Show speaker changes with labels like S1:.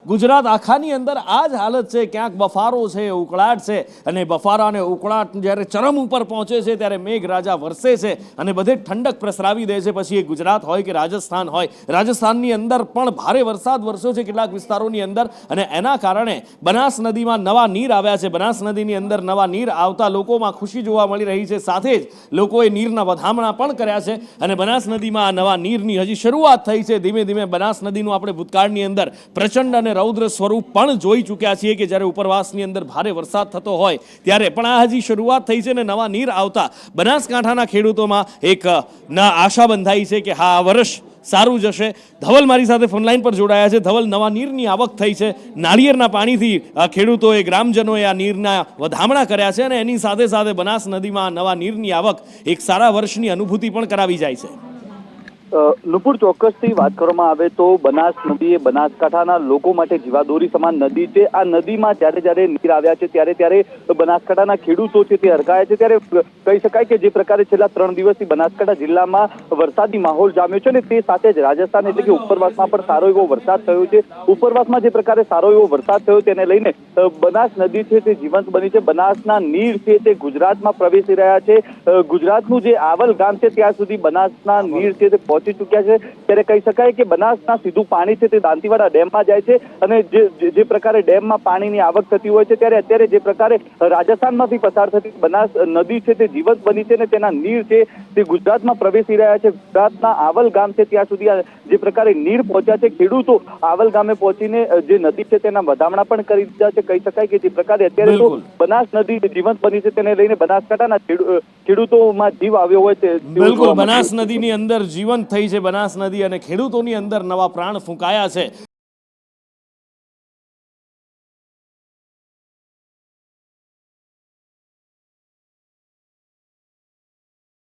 S1: ગુજરાત આખાની અંદર આ જ હાલત છે। ક્યાંક બફારો છે, ઉકળાટ છે, અને બફારા અને ઉકળાટ જ્યારે ચરમ ઉપર પહોંચે છે ત્યારે મેઘરાજા વરસે છે અને બધે ઠંડક પ્રસરાવી દે છે। પછી એ ગુજરાત હોય કે રાજસ્થાન હોય, રાજસ્થાનની અંદર પણ ભારે વરસાદ વરસ્યો છે કેટલાક વિસ્તારોની અંદર, અને એના કારણે બનાસ નદીમાં નવા નીર આવ્યા છે। બનાસ નદીની અંદર નવા નીર આવતા લોકોમાં ખુશી જોવા મળી રહી છે, સાથે જ લોકોએ નીરના વધામણા પણ કર્યા છે અને બનાસ નદીમાં આ નવા નીરની હજી શરૂઆત થઈ છે। ધીમે ધીમે બનાસ નદીનું આપણે ભૂતકાળની અંદર પ્રચંડ અને રૌદ્ર સ્વરૂપ પણ જોઈ ચૂક્યા છીએ કે જ્યારે ઉપરવાસની અંદર ભારે વરસાદ થતો હોય ત્યારે, પણ આ હજી શરૂઆત થઈ છે ને નવા નીર આવતા બનાસકાંઠાના ખેડૂતોમાં એક આશા બંધાઈ છે કે હા, આ વર્ષ સારું જશે। ધવલ મારી સાથે ફોનલાઈન પર જોડાયા છે। ધવલ, નવા નીરની આવક થઈ છે, નાળિયેરના પાણીથી ખેડૂતોએ, ગ્રામજનોએ આ નીરના વધામણા કર્યા છે અને એની સાથે સાથે બનાસ નદીમાં નવા નીરની આવક એક સારા વર્ષની અનુભૂતિ પણ કરાવી જાય છે।
S2: નુપુર, ચોક્કસથી વાત કરવામાં આવે તો બનાસ નદી એ બનાસકાંઠાના લોકો માટે જીવાદોરી સમાન નદી છે। આ નદીમાં જ્યારે જ્યારે નીર આવ્યા છે ત્યારે ત્યારે બનાસકાંઠાના ખેડૂતો છે તે હરખાયા છે। ત્યારે કહી શકાય કે જે પ્રકારે છેલ્લા 3 દિવસથી બનાસકાંઠા જિલ્લામાં વરસાદી માહોલ જામ્યો છે ને તે સાથે જ રાજસ્થાન એટલે કે ઉપરવાસમાં પણ સારો એવો વરસાદ થયો છે। ઉપરવાસમાં જે પ્રકારે સારો એવો વરસાદ થયો તેને લઈને બનાસ નદી છે તે જીવંત બની છે। બનાસના નીર છે તે ગુજરાતમાં પ્રવેશી રહ્યા છે। ગુજરાતનું જે આવલ ગામ છે ત્યાં સુધી બનાસના નીર છે તે પહોંચી ચૂક્યા છે। ત્યારે કહી શકાય કે બનાસના સીધું પાણી છે તે દાંતીવાડા ડેમમાં જાય છે અને જે પ્રકારે ડેમમાં પાણીની આવક થતી હોય છે ત્યારે અત્યારે જે પ્રકારે રાજસ્થાનમાંથી પસાર થતી બનાસ નદી છે તે જીવંત બની છે ને તેના નીર છે તે ગુજરાતમાં પ્રવેશી રહ્યા છે। ગુજરાતના આવલ ગામ છે ત્યાં સુધી જે પ્રકારે નીર પહોંચ્યા છે, ખેડૂતો આવલ ગામે પહોંચીને જે નદી છે તેના વધામણા પણ કરી દીધા છે। કહી શકાય કે જે પ્રકારે અત્યારે તો બનાસ નદી જીવંત બની છે તેને લઈને બનાસકાંઠાના ખેડૂતોમાં જીવ આવ્યો હોય છે।
S1: બિલકુલ, બનાસ નદીની અંદર જીવંત થઈ છે બનાસ નદી અને ખેડૂતોની અંદર નવા પ્રાણ ફૂંકાયા છે।